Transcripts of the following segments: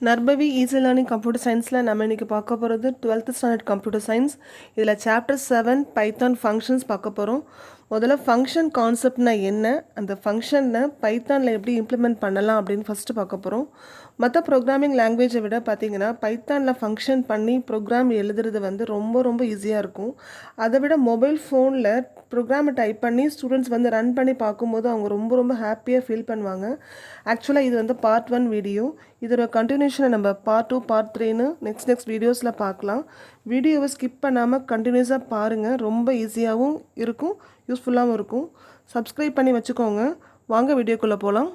Narpavi Easy Learning Computer Science நம்ம இன்னைக்கு பார்க்க போகிறது 12th ஸ்டாண்டர்ட் கம்ப்யூட்டர் சயின்ஸ். இதில் Chapter-7 பைத்தான் ஃபங்க்ஷன்ஸ் பார்க்க போகிறோம். முதல்ல ஃபங்க்ஷன் கான்செப்ட்னா என்ன, அந்த ஃபங்க்ஷனை பைத்தானில் எப்படி இம்ப்ளிமெண்ட் பண்ணலாம் அப்படின்னு ஃபஸ்ட்டு பார்க்க போகிறோம். மற்ற ப்ரோக்ராமிங் லாங்குவேஜை விட பார்த்திங்கன்னா பைத்தானில் ஃபங்க்ஷன் பண்ணி ப்ரோக்ராம் எழுதுறது வந்து ரொம்ப ஈஸியாக இருக்கும். அதை விட மொபைல் ஃபோனில் ப்ரோக்ராமை டைப் பண்ணி ஸ்டூடெண்ட்ஸ் வந்து ரன் பண்ணி பார்க்கும்போது அவங்க ரொம்ப ஹாப்பியாக ஃபீல் பண்ணுவாங்க. ஆக்சுவலாக இது வந்து Part-1 வீடியோ. இதோட கண்டினியூஷனை நம்ம Part-2 Part-3ன்னு நெக்ஸ்ட் வீடியோஸில் பார்க்கலாம். வீடியோவை ஸ்கிப் பண்ணாமல் கண்டினியூஸாக பாருங்கள். ரொம்ப ஈஸியாகவும் இருக்கும், யூஸ்ஃபுல்லாகவும் இருக்கும். சப்ஸ்கிரைப் பண்ணி வச்சுக்கோங்க. வாங்க வீடியோக்குள்ளே போகலாம்.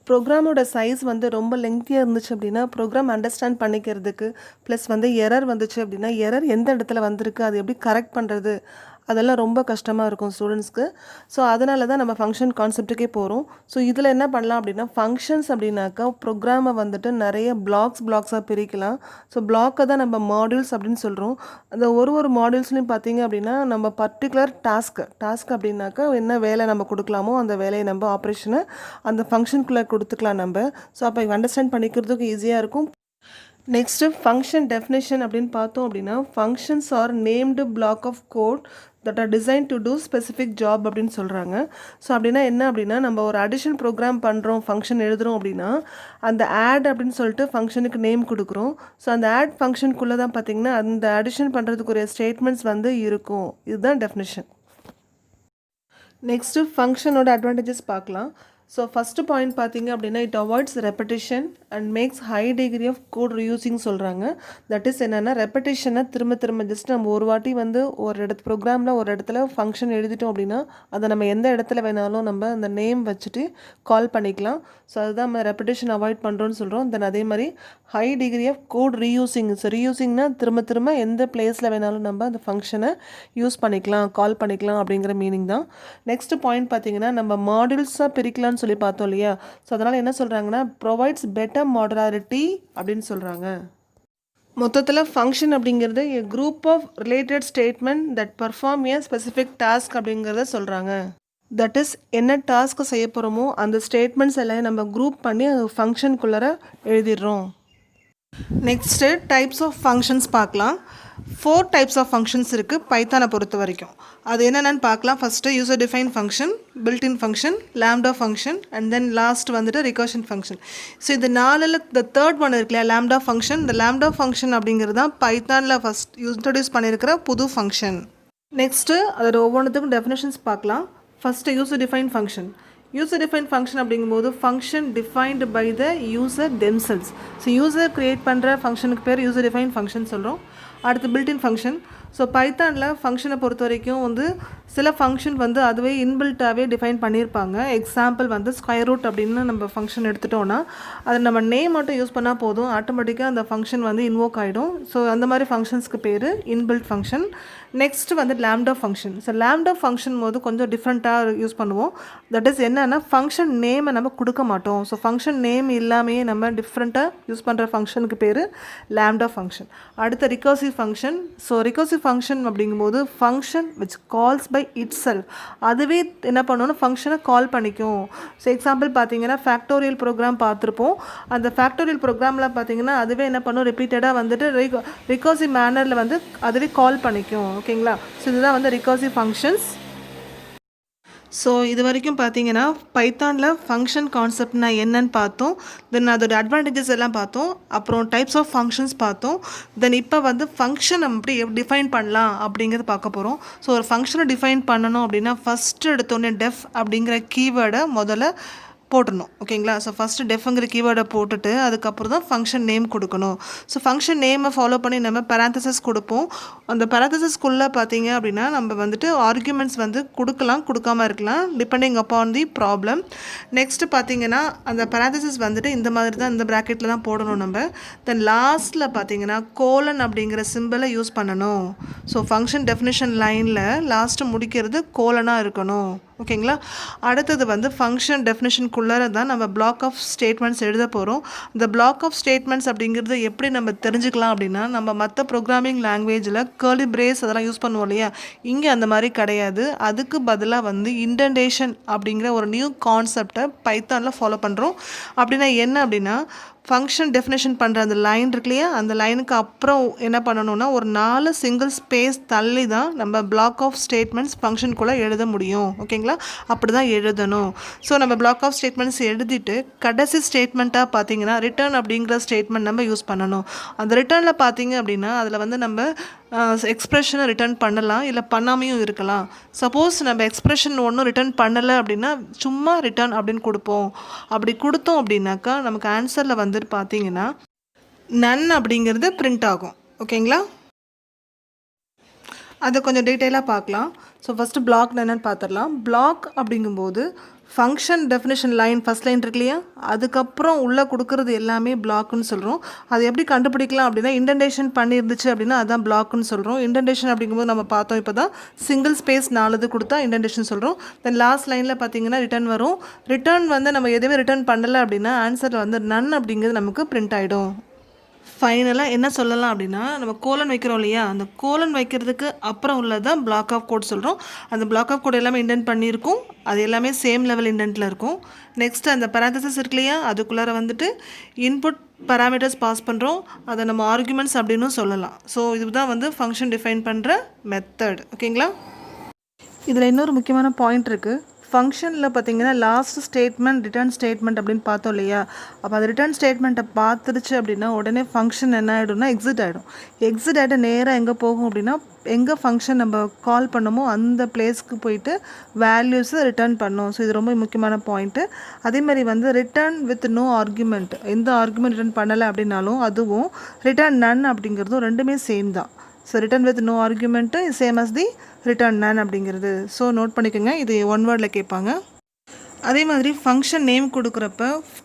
ப்ரோக்ராமோட சைஸ் வந்து ரொம்ப லெங்க்தியாக இருந்துச்சு அப்படின்னா ப்ரோக்ராம் அண்டர்ஸ்டாண்ட் பண்ணிக்கிறதுக்கு, ப்ளஸ் வந்து எரர் வந்துச்சு அப்படின்னா எரர் எந்த இடத்துல வந்திருக்கு, அது எப்படி கரெக்ட் பண்ணுறது, அதெல்லாம் ரொம்ப கஷ்டமாக இருக்கும் ஸ்டூடெண்ட்ஸ்க்கு. ஸோ அதனால தான் நம்ம ஃபங்க்ஷன் கான்செப்ட்டுக்கே போகிறோம். ஸோ இதில் என்ன பண்ணலாம் அப்படின்னா ஃபங்க்ஷன்ஸ் அப்படின்னாக்கா ப்ரோக்ராமை வந்துட்டு நிறைய பிளாக்ஸாக பிரிக்கலாம். ஸோ பிளாக்கை தான் நம்ம மாடியூல்ஸ் அப்படின்னு சொல்கிறோம். அந்த ஒரு மாடியூல்ஸ்லையும் பார்த்தீங்க அப்படின்னா நம்ம பர்டிகுலர் டாஸ்க் அப்படின்னாக்கா என்ன வேலை நம்ம கொடுக்கலாமோ அந்த வேலையை நம்ம ஆப்ரேஷனை அந்த ஃபங்க்ஷனுக்குள்ளே கொடுத்துக்கலாம் நம்ம. ஸோ அப்போ அண்டர்ஸ்டாண்ட் பண்ணிக்கிறதுக்கு ஈஸியாக இருக்கும். நெக்ஸ்ட்டு ஃபங்க்ஷன் டெஃபினேஷன் அப்படின்னு பார்த்தோம் அப்படின்னா functions are named block of code that are design to do specific job அப்படின்னு சொல்கிறாங்க. ஸோ அப்படின்னா என்ன அப்படின்னா நம்ம ஒரு அடிஷன் ப்ரோக்ராம் பண்ணுறோம், ஃபங்க்ஷன் எழுதுகிறோம் அப்படின்னா அந்த ஆட் அப்படின்னு சொல்லிட்டு ஃபங்க்ஷனுக்கு நேம் கொடுக்குறோம். ஸோ அந்த ஆட் ஃபங்க்ஷனுக்குள்ளே தான் பார்த்திங்கன்னா அந்த அடிஷன் பண்ணுறதுக்குரிய ஸ்டேட்மெண்ட்ஸ் வந்து இருக்கும். இதுதான் டெஃபினேஷன். நெக்ஸ்ட்டு ஃபங்க்ஷனோட அட்வான்டேஜஸ் பார்க்கலாம். ஸோ ஃபஸ்ட்டு பாயிண்ட் பார்த்தீங்க அப்படின்னா it avoids repetition and makes high degree of code reusing சொல்கிறாங்க. தட் இஸ் என்னென்னா ரெப்படேஷனை திரும்ப ஜஸ்ட் நம்ம ஒரு வாட்டி வந்து ஒரு ப்ரோக்ராமில் ஒரு இடத்துல ஃபங்க்ஷன் எழுதிட்டோம் அப்படின்னா அதை நம்ம எந்த இடத்துல வேணாலும் நம்ம அந்த நேம் வச்சுட்டு கால் பண்ணிக்கலாம். ஸோ அதுதான் நம்ம ரெப்படேஷன் அவாய்ட் பண்ணுறோன்னு சொல்கிறோம். தென் அதே மாதிரி high degree of code reusing. So ரீயூசிங்னா திரும்ப எந்த பிளேஸில் வேணாலும் நம்ம அந்த ஃபங்க்ஷனை யூஸ் பண்ணிக்கலாம், கால் பண்ணிக்கலாம் அப்படிங்கிற மீனிங் தான். நெக்ஸ்ட் பாயிண்ட் பார்த்தீங்கன்னா நம்ம மாடியூல்ஸாக பிரிக்கலாம்னு சொல்லி பார்த்தோம் இல்லையா. ஸோ அதனால் என்ன சொல்கிறாங்கன்னா ப்ரொவைட்ஸ் பெட்டர் மாடுலாரிட்டி அப்படின்னு சொல்கிறாங்க. மொத்தத்தில் ஃபங்க்ஷன் அப்படிங்கிறது a group of related statement that perform a specific task அப்படிங்கிறத சொல்கிறாங்க. தட் இஸ் என்ன டாஸ்க்கு செய்ய போகிறோமோ அந்த ஸ்டேட்மெண்ட்ஸ் எல்லாம் நம்ம குரூப் பண்ணி அது ஃபங்க்ஷனுக்குள்ளார எழுதிடுறோம். நெக்ஸ்ட்டு டைப்ஸ் ஆஃப் ஃபங்க்ஷன்ஸ் பார்க்கலாம். 4 டைப்ஸ் ஆஃப் ஃபங்க்ஷன்ஸ் இருக்குது பைத்தானை பொறுத்த வரைக்கும். அது என்னென்னு பார்க்கலாம். First user define function, built in function, lambda function and then last வந்துட்டு ரிகர்ஷன் ஃபங்க்ஷன். ஸோ இது 4ல் த தேர்ட் ஒன் இருக்கு இல்லையா, லாம்டா ஃபங்க்ஷன். இந்த லாம்டா ஃபங்க்ஷன் அப்படிங்கிறது தான் பைத்தானில் ஃபஸ்ட் இன்ட்ரடியூஸ் பண்ணியிருக்கிற புது ஃபங்க்ஷன். நெக்ஸ்ட்டு அதோட ஒவ்வொன்றுத்துக்கும் டெஃபினேஷன்ஸ் பார்க்கலாம். First user define function. User define function அப்படிங்கும்போது function defined by the user themselves. So user create பண்ணுற ஃபங்க்ஷனுக்கு பேர் யூசர் டிஃபைன் ஃபங்க்ஷன் சொல்கிறோம். அடுத்து பில்ட்-இன் ஃபங்க்ஷன். ஸோ பைத்தானில் ஃபங்க்ஷனை பொறுத்த வரைக்கும் வந்து சில ஃபங்க்ஷன் வந்து அதுவே இன்பில்ட்டாகவே டிஃபைன் பண்ணியிருப்பாங்க. எக்ஸாம்பிள் வந்து ஸ்கொயர் ரூட் அப்படின்னு நம்ம ஃபங்க்ஷன் எடுத்துட்டோன்னா அதை நம்ம நேம் மட்டும் யூஸ் பண்ணால் போதும், ஆட்டோமேட்டிக்காக அந்த ஃபங்க்ஷன் வந்து இன்வோக் ஆகிடும். ஸோ அந்த மாதிரி ஃபங்க்ஷன்ஸ்க்கு பேர் இன்பில்ட் ஃபங்க்ஷன். நெக்ஸ்ட் வந்து lambda function. So lambda function போது கொஞ்சம் டிஃப்ரெண்ட்டாக யூஸ் பண்ணுவோம். தட் இஸ் என்னென்னா ஃபங்க்ஷன் நேமை நம்ம கொடுக்க மாட்டோம். ஸோ ஃபங்க்ஷன் நேம் இல்லாமையே நம்ம டிஃப்ரெண்ட்டாக யூஸ் பண்ணுற ஃபங்க்ஷனுக்கு பேர் லாம்டா ஃபங்க்ஷன். அடுத்த recursive function. So recursive function அப்படிங்கும்போது function which calls by itself. அதுவே என்ன பண்ணணும்னா ஃபங்க்ஷனை கால் பண்ணிக்கும். ஸோ எக்ஸாம்பிள் பார்த்தீங்கன்னா ஃபேக்டோரியல் ப்ரோக்ராம் பார்த்துருப்போம். அந்த ஃபேக்டோரியல் ப்ரோக்ராமில் பார்த்தீங்கன்னா அதுவே என்ன பண்ணும், ரிப்பீட்டடாக வந்துட்டு ரிகர்சிவ் மேனரில் வந்து அதுவே கால் பண்ணிக்கும். ஓகேங்களா. ஸோ இதுதான் வந்து ரிகர்சிவ் ஃபங்க்ஷன்ஸ். ஸோ இது வரைக்கும் பார்த்தீங்கன்னா பைத்தானில் ஃபங்க்ஷன் கான்செப்ட்னா என்னன்னு பார்த்தோம். தென் அதோட அட்வான்டேஜஸ் எல்லாம் பார்த்தோம். அப்புறம் டைப்ஸ் ஆஃப் ஃபங்க்ஷன்ஸ் பார்த்தோம். தென் இப்போ வந்து ஃபங்க்ஷன் நம்ம எப்படி டிஃபைன் பண்ணலாம் அப்படிங்கிறது பார்க்க போகிறோம். ஸோ ஒரு ஃபங்க்ஷனை டிஃபைன் பண்ணணும் அப்படின்னா ஃபஸ்ட்டு எடுத்தோடனே டெஃப் அப்படிங்கிற கீவேர்டை முதல்ல போட்டுடணும். ஓகேங்களா. ஸோ ஃபஸ்ட்டு டெஃப்ங்கிற கீவேர்டை போட்டுட்டு அதுக்கப்புறம் தான் ஃபங்க்ஷன் நேம் கொடுக்கணும். ஸோ ஃபங்க்ஷன் நேமை ஃபாலோ பண்ணி நம்ம பேராந்தசிஸ் கொடுப்போம். அந்த பேராந்தசிஸ்குள்ளே பார்த்தீங்க அப்படின்னா நம்ம வந்துட்டு ஆர்குமெண்ட்ஸ் வந்து கொடுக்காமல் இருக்கலாம் depending upon the problem. Next பார்த்தீங்கன்னா அந்த பேராந்தசிஸ் வந்துட்டு இந்த மாதிரி தான், இந்த ப்ராக்கெட்டில் தான் போடணும் நம்ம. தென் லாஸ்ட்டில் பார்த்தீங்கன்னா கோலன் அப்படிங்கிற சிம்பிளை யூஸ் பண்ணணும். ஸோ ஃபங்க்ஷன் டெஃபினிஷன் லைனில் லாஸ்ட்டு முடிக்கிறது கோலனாக இருக்கணும். ஓகேங்களா. அடுத்தது வந்து ஃபங்க்ஷன் டெஃபினேஷனுக்குள்ளார தான் நம்ம பிளாக் ஆஃப் ஸ்டேட்மெண்ட்ஸ் எழுத போகிறோம். இந்த பிளாக் ஆஃப் ஸ்டேட்மெண்ட்ஸ் அப்படிங்கிறது எப்படி நம்ம தெரிஞ்சுக்கலாம் அப்படின்னா நம்ம மற்ற ப்ரோக்ராமிங் லாங்குவேஜில் கர்லி பிரேஸ் அதெல்லாம் யூஸ் பண்ணுவோம் இல்லையா, இங்கே அந்த மாதிரி கிடையாது. அதுக்கு பதிலாக வந்து இண்டென்டேஷன் அப்படிங்கிற ஒரு நியூ கான்செப்டை பைத்தானில் ஃபாலோ பண்ணுறோம். அப்படின்னா என்ன அப்படின்னா ஃபங்க்ஷன் டெஃபினேஷன் பண்ணுற அந்த லைன் இருக்கு இல்லையா, அந்த லைனுக்கு அப்புறம் என்ன பண்ணணும்னா ஒரு 4 சிங்கிள் ஸ்பேஸ் தள்ளி தான் நம்ம பிளாக் ஆஃப் ஸ்டேட்மெண்ட்ஸ் ஃபங்க்ஷனுக்குள்ளே எழுத முடியும். ஓகேங்களா, அப்படி தான் எழுதணும். ஸோ நம்ம பிளாக் ஆஃப் ஸ்டேட்மெண்ட்ஸ் எழுதிட்டு கடைசி ஸ்டேட்மெண்ட்டாக பார்த்தீங்கன்னா ரிட்டர்ன் அப்படிங்கிற ஸ்டேட்மெண்ட் நம்ம யூஸ் பண்ணணும். அந்த ரிட்டர்னில் பார்த்தீங்க அப்படின்னா அதில் வந்து நம்ம எக்ஸ்ப்ரெஷனை ரிட்டர்ன் பண்ணலாம், இல்லை பண்ணாமையும் இருக்கலாம். சப்போஸ் நம்ம எக்ஸ்ப்ரெஷன் ஒன்றும் ரிட்டர்ன் பண்ணலை அப்படின்னா சும்மா ரிட்டர்ன் அப்படின்னு கொடுப்போம். அப்படி கொடுத்தோம் அப்படின்னாக்கா நமக்கு ஆன்சரில் வந்துட்டு பார்த்தீங்கன்னா நன் அப்படிங்கிறது பிரிண்ட் ஆகும். ஓகேங்களா, அதை கொஞ்சம் டீட்டெயிலாக பார்க்கலாம். ஸோ ஃபஸ்ட்டு பிளாக் என்னென்னு பார்த்துடலாம். பிளாக் அப்படிங்கும்போது function definition line first line இருக்கு இல்லையா, அதுக்கப்புறம் உள்ளே கொடுக்குறது எல்லாமே பிளாக்குன்னு சொல்கிறோம். அது எப்படி கண்டுபிடிக்கலாம் அப்படின்னா இண்டென்டேஷன் பண்ணியிருந்துச்சு அப்படின்னா அதுதான் பிளாக்குன்னு சொல்கிறோம். இண்டென்டேஷன் அப்படிங்கும்போது நம்ம பார்த்தோம் இப்போ தான் சிங்கிள் ஸ்பேஸ் 4 இது கொடுத்தா இண்டென்டேஷன் சொல்கிறோம். தென் லாஸ்ட் லைனில் பார்த்தீங்கன்னா ரிட்டர்ன் வரும். ரிட்டர்ன் வந்து நம்ம எதுவுமே ரிட்டர்ன் பண்ணலை அப்படின்னா ஆன்சரில் வந்து நன் அப்படிங்கிறது நமக்கு பிரிண்ட் ஆகிடும். ஃபைனலாக என்ன சொல்லலாம் அப்படின்னா நம்ம கோலன் வைக்கிறோம் இல்லையா, அந்த கோலன் வைக்கிறதுக்கு அப்புறம் உள்ளதான் பிளாக் ஆஃப் கோட் சொல்கிறோம். அந்த பிளாக் ஆஃப் கோட் எல்லாமே இண்டென்ட் பண்ணியிருக்கும், அது எல்லாமே சேம் லெவல் இண்டென்ட்டில் இருக்கும். நெக்ஸ்ட் அந்த பேராந்தசிஸ் இருக்கு இல்லையா, அதுக்குள்ளார வந்துட்டு இன்புட் பேராமீட்டர்ஸ் பாஸ் பண்ணுறோம், அதை நம்ம ஆர்குமெண்ட்ஸ் அப்படின்னு சொல்லலாம். ஸோ இதுதான் வந்து ஃபங்க்ஷன் டிஃபைன் பண்ணுற மெத்தட். ஓகேங்களா, இதில் இன்னொரு முக்கியமான பாயிண்ட் இருக்குது. ஃபங்க்ஷனில் பார்த்தீங்கன்னா லாஸ்ட் ஸ்டேட்மெண்ட் ரிட்டர்ன் ஸ்டேட்மெண்ட் அப்படின்னு பார்த்தோம் இல்லையா, அப்போ அது ரிட்டர்ன் ஸ்டேட்மெண்ட்டை பார்த்துருச்சு அப்படின்னா உடனே ஃபங்க்ஷன் என்ன ஆகிடும்னா எக்ஸிட் ஆகிடும். எக்ஸிட் ஆகிட்டு நேராக எங்கே போகும் அப்படின்னா எங்கே ஃபங்க்ஷன் நம்ம கால் பண்ணமோ அந்த பிளேஸ்க்கு போயிட்டு வேல்யூஸை ரிட்டர்ன் பண்ணோம். ஸோ இது ரொம்ப முக்கியமான பாயிண்ட்டு. அதேமாதிரி வந்து ரிட்டர்ன் வித் நோ ஆர்குமெண்ட், எந்த ஆர்குமெண்ட் ரிட்டர்ன் பண்ணலை அப்படின்னாலும் அதுவும் ரிட்டர்ன் நன் அப்படிங்கிறதும் ரெண்டுமே சேம் தான். So return with no argument same as the return none அப்படிங்கிறது. ஸோ நோட் பண்ணிக்கோங்க, இது ஒன் வேர்டில் கேட்பாங்க. அதே மாதிரி ஃபங்க்ஷன் நேம் கொடுக்குறப்ப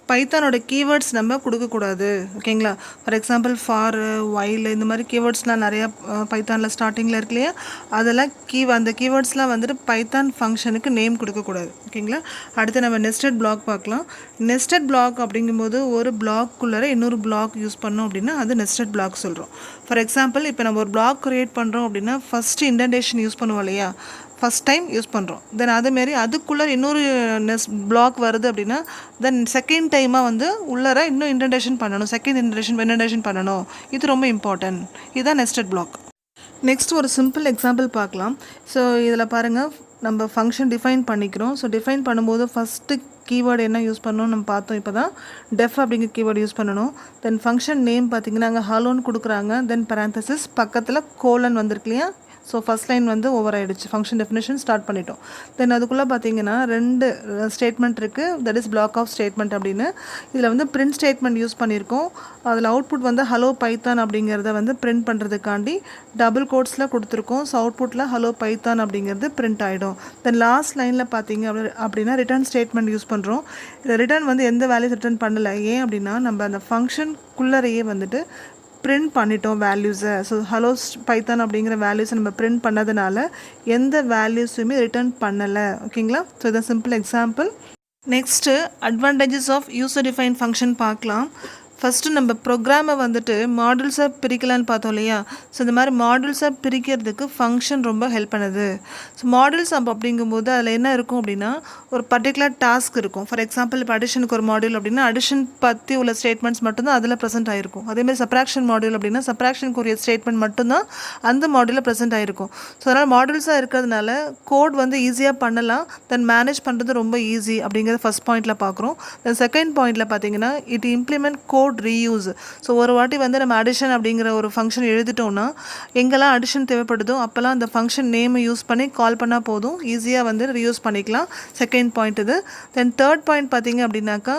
பைத்தானோட கீவேர்ட்ஸ் நம்ம கொடுக்கக்கூடாது. ஓகேங்களா, ஃபார் எக்ஸாம்பிள் ஃபார், வைல் இந்த மாதிரி கீவேர்ட்ஸ்லாம் நிறையா பைத்தானில் ஸ்டார்டிங்கில் இருக்கு இல்லையா, அதெல்லாம் அந்த கீவேர்ட்ஸ்லாம் வந்துட்டு பைத்தான் ஃபங்க்ஷனுக்கு நேம் கொடுக்கக்கூடாது. ஓகேங்களா, அடுத்து நம்ம நெஸ்டட் பிளாக் பார்க்கலாம். நெஸ்டட் பிளாக் அப்படிங்கும்போது ஒரு பிளாக்குள்ளே இன்னொரு பிளாக் யூஸ் பண்ணோம் அப்படின்னா அது நெஸ்டட் பிளாக் சொல்கிறோம். ஃபார் எக்ஸாம்பிள் இப்போ நம்ம ஒரு பிளாக் க்ரியேட் பண்ணுறோம் அப்படின்னா ஃபஸ்ட்டு இண்டென்டேஷன் யூஸ் பண்ணுவோம் இல்லையா, ஃபஸ்ட் டைம் யூஸ் பண்ணுறோம். தென் அதேமாரி அதுக்குள்ளே இன்னொரு பிளாக் வருது அப்படின்னா தென் செகண்ட் டைமாக வந்து உள்ளார இன்னும் இண்டென்டேஷன் பண்ணணும், செகண்ட் இண்டென்டேஷன் பண்ணணும். இது ரொம்ப இம்பார்ட்டன்ட். இதுதான் நெஸ்டட் பிளாக். நெக்ஸ்ட் ஒரு சிம்பிள் எக்ஸாம்பிள் பார்க்கலாம். ஸோ இதில் பாருங்கள், நம்ம ஃபங்க்ஷன் டிஃபைன் பண்ணிக்கிறோம். ஸோ டிஃபைன் பண்ணும்போது ஃபஸ்ட்டு கீவேர்டு என்ன யூஸ் பண்ணணும் நம்ம பார்த்தோம். இப்போ தான் டெஃப் அப்படிங்கிற கீவேர்டு யூஸ் பண்ணணும். தென் ஃபங்க்ஷன் நேம் பார்த்திங்கன்னா அங்கே ஹலோன்னு கொடுக்குறாங்க. தென் பேராந்தசிஸ் பக்கத்தில் கோலன் வந்திருக்கு இல்லையா, ஸோ ஃபஸ்ட் லைன் வந்து ஓவர் ஆகிடுச்சு. ஃபங்க்ஷன் டெஃபினேஷன் ஸ்டார்ட் பண்ணிட்டோம். தென் அதுக்குள்ளே பார்த்தீங்கன்னா 2 ஸ்டேட்மெண்ட் இருக்குது, that is block of statement அப்படின்னு. இதில் வந்து பிரிண்ட் ஸ்டேட்மெண்ட் யூஸ் பண்ணியிருக்கோம். அதில் அவுட்புட் வந்து ஹலோ பைத்தான் அப்படிங்கிறத வந்து பிரிண்ட் பண்ணுறதுக்காண்டி டபுள் கோட்ஸில் கொடுத்துருக்கோம். ஸோ அவுட்புட்டில் ஹலோ பைத்தான் அப்படிங்கிறது பிரிண்ட் ஆகிடும். தென் லாஸ்ட் லைனில் பார்த்தீங்க அப்படின்னா ரிட்டர்ன் ஸ்டேட்மெண்ட் யூஸ் பண்ணுறோம். இதில் ரிட்டர்ன் வந்து எந்த வேல்யூஸ் ரிட்டர்ன் பண்ணலை. ஏன் அப்படின்னா நம்ம அந்த ஃபங்க்ஷனுக்குள்ளரையே வந்துட்டு பிரிண்ட் பண்ணிட்டோம் வேல்யூஸை. ஸோ ஹலோ பைத்தான் அப்படிங்கிற வேல்யூஸை நம்ம பிரிண்ட் பண்ணதுனால எந்த வேல்யூஸுமே ரிட்டர்ன் பண்ணலை. ஓகேங்களா, ஸோ இதான் simple example. Next advantages of user define function பார்க்கலாம். ஃபஸ்ட்டு நம்ம ப்ரோக்ராமை வந்துட்டு மாடியூல்ஸாக பிரிக்கலான்னு பார்த்தோம் இல்லையா, ஸோ இந்த மாதிரி மாடியூல்ஸாக பிரிக்கிறதுக்கு ஃபங்க்ஷன் ரொம்ப ஹெல்ப் பண்ணுது. ஸோ மாடியூல்ஸ் அப்படிங்கும்போது அதில் என்ன இருக்கும் அப்படின்னா ஒரு பர்டிகுலர் டாஸ்க் இருக்கும். ஃபார் எக்ஸாம்பிள் இப்போ அடிஷனுக்கு ஒரு மாடியூல் அப்படின்னா அடிஷன் பற்றி உள்ள ஸ்டேட்மெண்ட்ஸ் மட்டும்தான் அதில் ப்ரெசென்ட் ஆகிருக்கும். அதேமாதிரி சப்ராக்ஷன் மாடியூல் அப்படின்னா சப்ராக்ஷனுக்குரிய ஸ்டேட்மெண்ட் மட்டும்தான் அந்த மாடியூலில் ப்ரெசென்ட் ஆகிருக்கும். ஸோ அதனால் மாடியூல்ஸாக இருக்கிறதுனால கோட் வந்து ஈஸியாக பண்ணலாம், தென் மேனேஜ் பண்ணுறது ரொம்ப ஈஸி அப்படிங்கிறத ஃபஸ்ட் பாயிண்டில் பார்க்குறோம். தென் செகண்ட் பாயிண்டில் பார்த்தீங்கன்னா it implement code reuse. So ஒரு வாட்டி வந்து நம்ம அடிஷன் அப்படிங்கிற ஒரு ஃபங்க்ஷன் எழுதிட்டோம்னா எங்கெல்லாம் அடிஷன் தேவைப்படுதோ அப்போல்லாம் அந்த ஃபங்க்ஷன் நேமை யூஸ் பண்ணி கால் பண்ணால் போதும், ஈஸியாக வந்து ரீயூஸ் பண்ணிக்கலாம். செகண்ட் பாயிண்ட் இது. தென் தேர்ட் பாயிண்ட் பார்த்தீங்க அப்படின்னாக்கா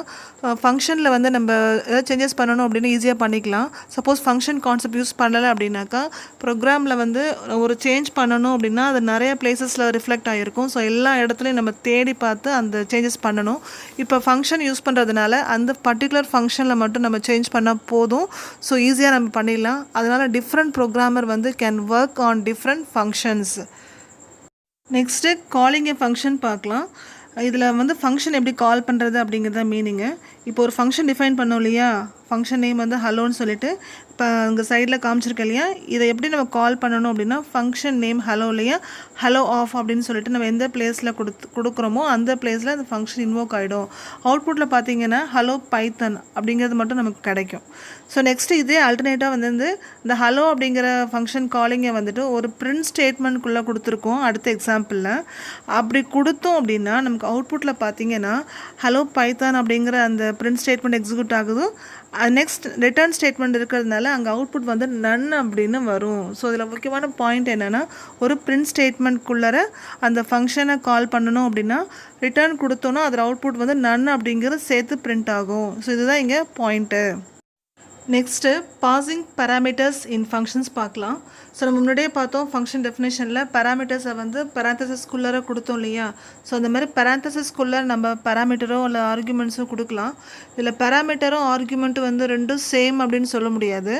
ஃபங்க்ஷனில் வந்து நம்ம ஏதாவது சேஞ்சஸ் பண்ணணும் அப்படின்னு ஈஸியாக பண்ணிக்கலாம். சப்போஸ் ஃபங்க்ஷன் கான்செப்ட் யூஸ் பண்ணலை அப்படின்னாக்கா ப்ரோக்ராமில் வந்து ஒரு சேஞ்ச் பண்ணணும் அப்படின்னா அது நிறைய பிளேசஸில் ரிஃப்ளெக்ட் ஆகிருக்கும். ஸோ எல்லா இடத்துலையும் நம்ம தேடி பார்த்து அந்த சேஞ்சஸ் பண்ணணும். இப்போ ஃபங்க்ஷன் யூஸ் பண்ணுறதுனால அந்த பர்டிகுலர் ஃபங்க்ஷனில் மட்டும் நம்ம சேஞ்ச் பண்ணால் போதும். ஸோ ஈஸியாக நம்ம பண்ணிடலாம். அதனால் டிஃப்ரெண்ட் ப்ரோக்ராமர் வந்து can work on different functions. Next calling A function பார்க்கலாம். இதில் வந்து ஃபங்க்ஷன் எப்படி கால் பண்ணுறது அப்படிங்கிறத மீனிங்கு. இப்போ ஒரு ஃபங்க்ஷன் டிஃபைன் பண்ணோம் இல்லையா, ஃபங்க்ஷன் நேம் வந்து ஹலோன்னு சொல்லிட்டு இப்போ அங்கே சைடில் காமிச்சிருக்கேன் இல்லையா, இதை எப்படி நம்ம கால் பண்ணணும் அப்படின்னா ஃபங்க்ஷன் நேம் ஹலோ இல்லையா, ஹலோ ஆஃப் அப்படின்னு சொல்லிட்டு நம்ம எந்த பிளேஸில் கொடுக்குறோமோ அந்த பிளேஸில் அந்த ஃபங்க்ஷன் இன்வோக் ஆகிடும். அவுட்புட்டில் பார்த்தீங்கன்னா ஹலோ பைத்தன் அப்படிங்கிறது மட்டும் நமக்கு கிடைக்கும். ஸோ நெக்ஸ்ட்டு இதே ஆல்டர்னேட்டாக வந்து இந்த ஹலோ அப்படிங்கிற ஃபங்க்ஷன் காலிங்கை வந்துட்டு ஒரு பிரிண்ட் ஸ்டேட்மெண்ட்குள்ளே கொடுத்துருக்கோம் அடுத்த எக்ஸாம்பிளில். அப்படி கொடுத்தோம் அப்படின்னா நமக்கு அவுட்புட்டில் பார்த்தீங்கன்னா ஹலோ பைத்தான் அப்படிங்கிற அந்த பிரிண்ட் ஸ்டேட்மெண்ட் எக்ஸிக்யூட் ஆகுது. நெக்ஸ்ட் ரிட்டர்ன் ஸ்டேட்மெண்ட் இருக்கிறதுனால அங்கே அவுட்புட் வந்து நன் அப்படின்னு வரும். ஸோ இதில் முக்கியமான பாயிண்ட் என்னென்னா, ஒரு பிரிண்ட் ஸ்டேட்மெண்ட்குள்ளே அந்த ஃபங்க்ஷனை கால் பண்ணணும் அப்படின்னா ரிட்டர்ன் கொடுத்தோன்னா அதில் அவுட்புட் வந்து நன் அப்படிங்கிறது சேர்த்து பிரிண்ட் ஆகும். ஸோ இதுதான் இங்கே பாயிண்ட்டு. நெக்ஸ்ட்டு பாசிங் பேராமீட்டர்ஸ் இன் ஃபங்க்ஷன்ஸ் பார்க்கலாம். ஸோ நம்ம முன்னாடியே பார்த்தோம் ஃபங்க்ஷன் டெஃபினேஷனில் பேராமீட்டர்ஸை வந்து பேராந்தசிஸ்குள்ளே கொடுத்தோம் இல்லையா. ஸோ அந்த மாதிரி பேராந்தசிஸ்குள்ளே நம்ம பேராமீட்டரோ இல்லை ஆர்குமெண்ட்ஸோ கொடுக்கலாம். இதில் பேராமீட்டரும் ஆர்குமெண்ட்டும் வந்து ரெண்டும் சேம் அப்படின்னு சொல்ல முடியாது,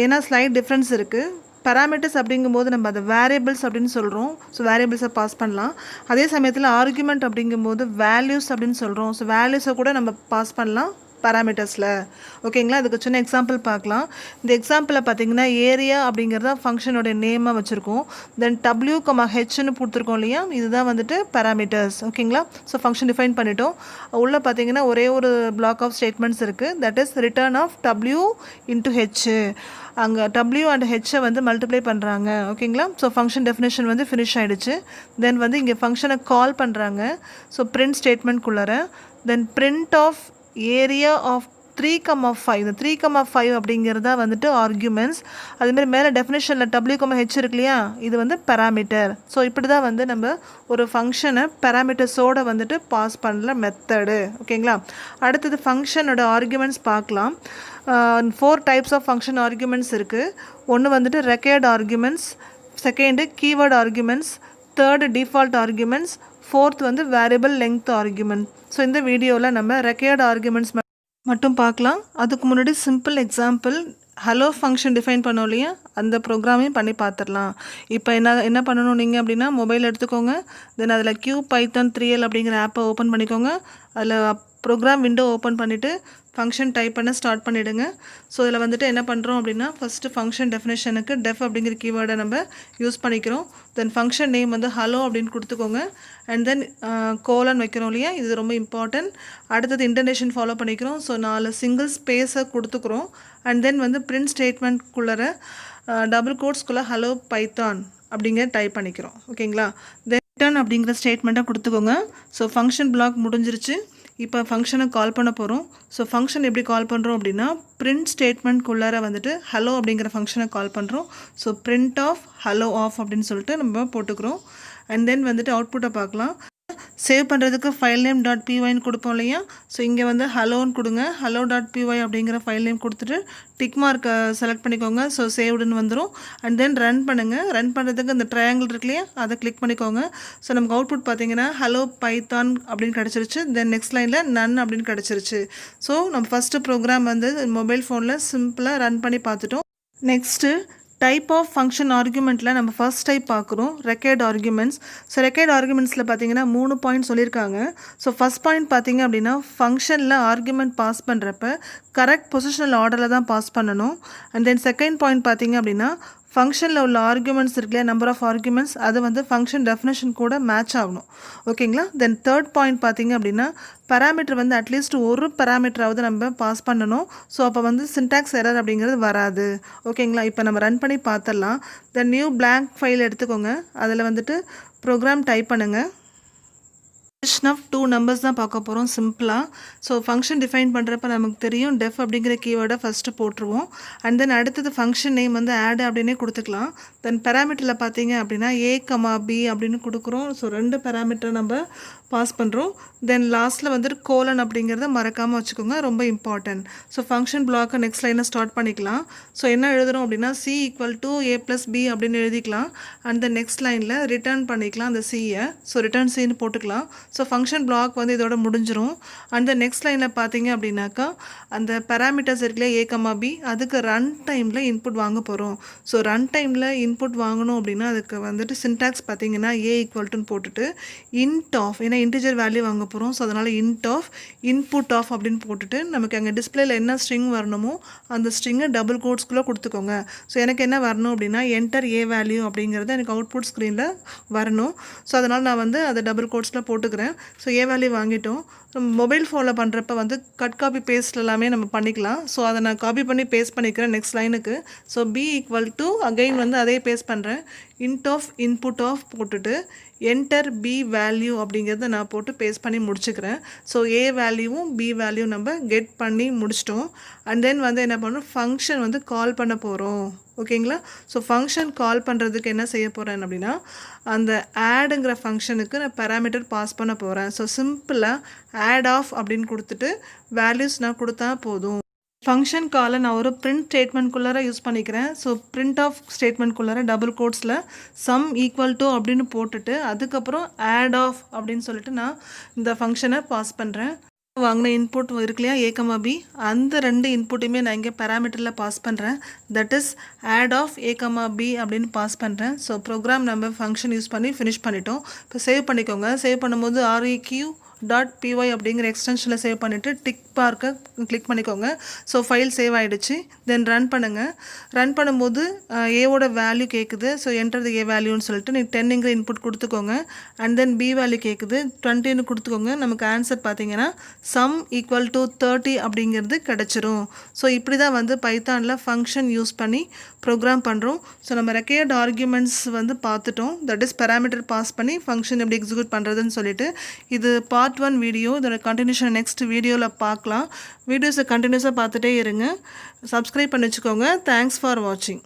ஏன்னா ஸ்லைட் டிஃப்ரென்ஸ் இருக்குது. பேராமீட்டர்ஸ் அப்படிங்கும்போது நம்ம அதை வேரியபிள்ஸ் அப்படின்னு சொல்கிறோம். ஸோ வேரியபிள்ஸை பாஸ் பண்ணலாம். அதே சமயத்தில் ஆர்குமெண்ட் அப்படிங்கும்போது வேல்யூஸ் அப்படின்னு சொல்கிறோம். ஸோ வேல்யூஸை கூட நம்ம பாஸ் பண்ணலாம் பேராமீட்டர்ஸில். ஓகேங்களா, இதுக்கு சின்ன எக்ஸாம்பிள் பார்க்கலாம். இந்த எக்ஸாம்பிளில் பார்த்தீங்கன்னா ஏரியா அப்படிங்கிறத ஃபங்க்ஷனோட நேமாக வச்சுருக்கோம். தென் டபிள்யூ ஹெச்னு கொடுத்துருக்கோம் இல்லையா, இதுதான் வந்துட்டு பேராமீட்டர்ஸ். ஓகேங்களா, ஸோ ஃபங்க்ஷன் டிஃபைன் பண்ணிட்டோம். உள்ளே பார்த்தீங்கன்னா ஒரே ஒரு பிளாக் ஆஃப் ஸ்டேட்மெண்ட்ஸ் இருக்குது, that is return of W into H. அங்கே டபிள்யூ அண்ட் ஹெச்சை வந்து மல்டிப்ளை பண்ணுறாங்க. ஓகேங்களா, ஸோ ஃபங்க்ஷன் டெஃபினேஷன் வந்து ஃபினிஷ் ஆகிடுச்சு. தென் வந்து இங்கே ஃபங்க்ஷனை கால் பண்ணுறாங்க. ஸோ பிரிண்ட் ஸ்டேட்மெண்ட்குள்ளார then print of area of 3,5. இந்த 3,5 அப்படிங்கிறதா வந்துட்டு ஆர்குமெண்ட்ஸ். அதுமாதிரி மேலே டெஃபினேஷனில் டபிள்யூ ஹெச் இருக்கு இல்லையா, இது வந்து பேராமீட்டர். ஸோ இப்படி தான் வந்து நம்ம ஒரு ஃபங்க்ஷனை பேராமீட்டர்ஸோடு வந்துட்டு பாஸ் பண்ணல மெத்தடு. ஓகேங்களா, அடுத்தது ஃபங்க்ஷனோட ஆர்குமெண்ட்ஸ் பார்க்கலாம். 4 டைப்ஸ் ஆஃப் ஃபங்க்ஷன் ஆர்குமெண்ட்ஸ் இருக்குது. ஒன்று வந்துட்டு required arguments, second keyword arguments, third default arguments, fourth வந்து வேரியபிள் லெங்த் ஆர்குமெண்ட். ஸோ இந்த வீடியோவில் நம்ம ரெக்கையர்ட் ஆர்குமெண்ட்ஸ் மட்டும் பார்க்கலாம். அதுக்கு முன்னாடி simple example hello function define பண்ணோம் இல்லையா, அந்த ப்ரோக்ராமையும் பண்ணி பார்த்துடலாம். இப்போ என்ன பண்ணணும் நீங்கள் அப்படின்னா, மொபைல் எடுத்துக்கோங்க. தென் அதில் Python3L அப்படிங்கிற ஆப்பை ஓப்பன் பண்ணிக்கோங்க. அதில் ப்ரோக்ராம் விண்டோ ஓப்பன் பண்ணிவிட்டு ஃபங்க்ஷன் டைப் பண்ண ஸ்டார்ட் பண்ணிவிடுங்க. ஸோ இதில் வந்துட்டு என்ன பண்ணுறோம் அப்படின்னா, ஃபஸ்ட்டு ஃபங்க்ஷன் டெஃபினேஷனுக்கு டெஃப் அப்படிங்கிற கீவேர்டை நம்ம யூஸ் பண்ணிக்கிறோம். தென் ஃபங்க்ஷன் நேம் வந்து ஹலோ அப்படின்னு கொடுத்துக்கோங்க. அண்ட் தென் கோலன் வைக்கிறோம் இல்லையா, இது ரொம்ப இம்பார்ட்டன்ட். அடுத்தது இன்டர்னேஷன் ஃபாலோ பண்ணிக்கிறோம். ஸோ 4 சிங்கிள் ஸ்பேஸை கொடுத்துக்கிறோம். அண்ட் தென் வந்து பிரிண்ட் ஸ்டேட்மெண்ட்குள்ளே டபுள் கோட்ஸ்குள்ளே ஹலோ பைத்தான் அப்படிங்கிற டைப் பண்ணிக்கிறோம். ஓகேங்களா, தென் ரிட்டர்ன் அப்படிங்கிற ஸ்டேட்மெண்ட்டை கொடுத்துக்கோங்க. ஸோ ஃபங்க்ஷன் பிளாக் முடிஞ்சிருச்சு. இப்போ ஃபங்க்ஷனை கால் பண்ண போகிறோம். ஸோ ஃபங்க்ஷன் எப்படி கால் பண்ணுறோம் அப்படின்னா, பிரிண்ட் ஸ்டேட்மெண்ட்குள்ளார வந்துட்டு ஹலோ அப்படிங்கிற ஃபங்க்ஷனை கால் பண்ணுறோம். So print of hello of அப்படின்னு சொல்லிட்டு நம்ம போட்டுக்கிறோம். அண்ட் தென் வந்துட்டு அவுட்புட்டை பார்க்கலாம். சேவ் பண்ணுறதுக்கு ஃபைல் நேம் .pyன்னு கொடுப்போம் இல்லையா, ஸோ இங்கே வந்து ஹலோன்னு கொடுங்க. hello.py அப்படிங்கிற ஃபைல் நேம் கொடுத்துட்டு டிக் மார்க்கை செலக்ட் பண்ணிக்கோங்க. ஸோ சேவ்டுன்னு வந்துடும். அண்ட் தென் ரன் பண்ணுங்கள். ரன் பண்ணுறதுக்கு இந்த ட்ரையாங்கிள் இருக்கு இல்லையா, அதை கிளிக் பண்ணிக்கோங்க. ஸோ நமக்கு அவுட்புட் பார்த்தீங்கன்னா ஹலோ பைத்தான் அப்படின்னு கிடச்சிருச்சு. தென் நெக்ஸ்ட் லைனில் நன் அப்படின்னு கிடச்சிருச்சு. ஸோ நம்ம ஃபஸ்ட்டு ப்ரோக்ராம் வந்து மொபைல் ஃபோனில் சிம்பிளாக ரன் பண்ணி பார்த்துட்டோம். நெக்ஸ்ட்டு டைப் ஆஃப் ஃபங்க்ஷன் ஆர்குமெண்ட்டில் நம்ம ஃபர்ஸ்ட் டைப் பார்க்குறோம், ரெக்கையர்ட் ஆர்குமெண்ட்ஸ். ஸோ ரெக்கையர்ட் ஆர்குமெண்ட்ஸில் பார்த்தீங்கன்னா 3 பாயிண்ட் சொல்லியிருக்காங்க. ஸோ ஃபஸ்ட் பாயிண்ட் பார்த்தீங்க அப்படின்னா, ஃபங்க்ஷனில் ஆர்குமெண்ட் பாஸ் பண்ணுறப்ப கரெக்ட் பொசிஷனல் ஆர்டரில் தான் பாஸ் பண்ணணும். அண்ட் தென் செகண்ட் பாயிண்ட் பார்த்தீங்க அப்படின்னா, ஃபங்க்ஷனில் உள்ள ஆர்குமெண்ட்ஸ் இருக்குல்லையா, நம்பர் ஆஃப் ஆர்குமெண்ட்ஸ், அது வந்து ஃபங்க்ஷன் டெஃபினேஷன் கூட மேட்ச் ஆகணும். ஓகேங்களா, தென் தேர்ட் பாயிண்ட் பார்த்தீங்க அப்படின்னா, பேராமீட்டர் வந்து அட்லீஸ்ட் ஒரு பேராமீட்டராவது நம்ம பாஸ் பண்ணணும். ஸோ அப்போ வந்து சின்டாக்ஸ் எரர் அப்படிங்கிறது வராது. ஓகேங்களா, இப்போ நம்ம ரன் பண்ணி பார்த்துடலாம். தென் நியூ blank ஃபைல் எடுத்துக்கோங்க. அதில் வந்துட்டு ப்ரோக்ராம் டைப் பண்ணுங்கள். ஆஃப் 2 நம்பர்ஸ் தான் பார்க்க போகிறோம் சிம்பிளாக. ஸோ ஃபங்க்ஷன் டிஃபைன் பண்ணுறப்ப நமக்கு தெரியும் டெஃப் அப்படிங்கிற கீவேர்டை ஃபஸ்ட்டு போட்டுருவோம். அண்ட் தென் அடுத்தது ஃபங்க்ஷன் நேம் வந்து ஆட் அப்படின்னே கொடுத்துக்கலாம். தென் பேராமீட்டரில் பார்த்தீங்க அப்படின்னா A,B அப்படின்னு கொடுக்குறோம். ஸோ 2 பேராமீட்டரை நம்ம பாஸ் பண்ணுறோம். தென் லாஸ்ட்டில் வந்துட்டு கோலன் அப்படிங்கிறத மறக்காமல் வச்சுக்கோங்க, ரொம்ப இம்பார்ட்டன்ட். ஸோ ஃபங்க்ஷன் பிளாக்கை நெக்ஸ்ட் லைனை ஸ்டார்ட் பண்ணிக்கலாம். ஸோ என்ன எழுதுகிறோம் அப்படின்னா, C = A + B அப்படின்னு எழுதிக்கலாம். அண்ட் தென் நெக்ஸ்ட் லைனில் ரிட்டர்ன் பண்ணிக்கலாம் அந்த சியை. ஸோ ரிட்டர்ன் சின்னு போட்டுக்கலாம். ஸோ ஃபங்க்ஷன் பிளாக் வந்து இதோட முடிஞ்சிரும். அந்த நெக்ஸ்ட் லைனில் பார்த்தீங்க அப்படின்னாக்கா அந்த பேராமீட்டர்ஸ் இருக்குல்ல ஏ கமா பி, அதுக்கு ரன் டைமில் இன்புட் வாங்க போகிறோம். ஸோ ரன் டைமில் இன்புட் வாங்கணும் அப்படின்னா அதுக்கு வந்துட்டு சின்டாக்ஸ் பார்த்தீங்கன்னா ஏ ஈக்குவல்ட்டுன்னு போட்டுட்டு இன்ட் ஆஃப், ஏன்னா இன்டிஜர் வேல்யூ வாங்க போகிறோம், ஸோ அதனால் இன்ட் ஆஃப் இன்புட் ஆஃப் அப்படின்னு போட்டுட்டு நமக்கு அங்கே டிஸ்பிளேல என்ன ஸ்ட்ரிங் வரணுமோ அந்த ஸ்ட்ரிங்கை டபுள் கோட்ஸ்குள்ளே கொடுத்துக்கோங்க. ஸோ எனக்கு என்ன வரணும் அப்படின்னா என்டர் ஏ வேல்யூ அப்படிங்கிறது எனக்கு அவுட்புட் ஸ்க்ரீனில் வரணும். ஸோ அதனால் நான் வந்து அதை டபுள் கோட்ஸில் போட்டுக்கிறேன். ஸோ ஏ வேல்யூ வாங்கிட்டோம். மொபைல் ஃபோனில் பண்ணுறப்ப வந்து கட் காப்பி பேஸ்ட் எல்லாமே நம்ம பண்ணிக்கலாம். ஸோ அதை நான் காப்பி பண்ணி பேஸ்ட் பண்ணிக்கிறேன் நெக்ஸ்ட் லைனுக்கு. So B equal to again வந்து அதே பேஸ்ட் பண்ணுறேன். இன்ட் ஆஃப் இன்புட் ஆஃப் போட்டுட்டு என்டர் பி வேல்யூ அப்படிங்கிறத நான் போட்டு பேஸ்ட் பண்ணி முடிச்சுக்கிறேன். ஸோ ஏ வேல்யூவும் பி வேல்யூ நம்ம கெட் பண்ணி முடிச்சிட்டோம். அண்ட் தென் வந்து என்ன பண்ணணும், ஃபங்க்ஷன் வந்து கால் பண்ண போகிறோம். ஓகேங்களா? ஸோ ஃபங்க்ஷன் கால் பண்ணுறதுக்கு என்ன செய்ய போகிறேன் அப்படின்னா அந்த ஆடுங்கிற ஃபங்க்ஷனுக்கு நான் பேராமீட்டர் பாஸ் பண்ண போகிறேன். ஸோ சிம்பிளாக ஆட் ஆஃப் அப்படின்னு கொடுத்துட்டு வேல்யூஸ் நான் கொடுத்தா போதும். ஃபங்க்ஷன் காலை நான் ஒரு பிரிண்ட் ஸ்டேட்மெண்ட்குள்ளார யூஸ் பண்ணிக்கிறேன். ஸோ பிரிண்ட் ஆஃப் ஸ்டேட்மெண்ட்குள்ளார டபுள் கோட்ஸில் சம் ஈக்குவல் டு அப்படின்னு போட்டுட்டு அதுக்கப்புறம் ஆட் ஆஃப் அப்படின்னு சொல்லிட்டு நான் இந்த ஃபங்க்ஷனை பாஸ் பண்ணுறேன். வாங்கின இன்புட் இருக்கு இல்லையா ஏ கமா பி, அந்த ரெண்டு இன்புட்டையுமே நான் இங்கே பேராமீட்டரில் பாஸ் பண்ணுறேன். That is add of A comma B அப்படின்னு பாஸ் பண்ணுறேன். ஸோ ப்ரோக்ராம் நம்ம ஃபங்க்ஷன் யூஸ் பண்ணி ஃபினிஷ் பண்ணிட்டோம். இப்போ சேவ் பண்ணிக்கோங்க. சேவ் பண்ணும்போது req.py அப்படிங்கிற எக்ஸ்டென்ஷனில் சேவ் பண்ணிவிட்டு டிக் பார்க்க கிளிக் பண்ணிக்கோங்க. ஸோ ஃபைல் சேவ் ஆகிடுச்சு. தென் ரன் பண்ணுங்கள். ரன் பண்ணும்போது ஏவோட வேல்யூ கேட்குது. ஸோ என்டர் த ஏ வேல்யூன்னு சொல்லிட்டு நீ 10ங்கிற இன்புட் கொடுத்துக்கோங்க. அண்ட் தென் பி வேல்யூ கேட்குது, 20ன்னு கொடுத்துக்கோங்க. நமக்கு ஆன்சர் பார்த்தீங்கன்னா சம் ஈக்குவல் டு 30 அப்படிங்கிறது கிடச்சிரும். ஸோ இப்படி தான் வந்து பைத்தானில் ஃபங்க்ஷன் யூஸ் பண்ணி ப்ரோக்ராம் பண்ணுறோம். ஸோ நம்ம ரெக்கையர்ட் ஆர்குமெண்ட்ஸ் வந்து பார்த்துட்டோம். தட் இஸ் பேராமீட்டர் பாஸ் பண்ணி ஃபங்க்ஷன் எப்படி எக்ஸிக்யூட் பண்ணுறதுன்னு சொல்லிட்டு. இது Part-1 வீடியோ. இதோட கண்டினியூஷன் நெக்ஸ்ட் வீடியோவில் பார்க்கலாம். வீடியோஸை கண்டினியூஸாக பார்த்துட்டே இருங்க. சப்ஸ்கிரைப் பண்ணி வச்சுக்கோங்க. தேங்க்ஸ் ஃபார் வாட்சிங்.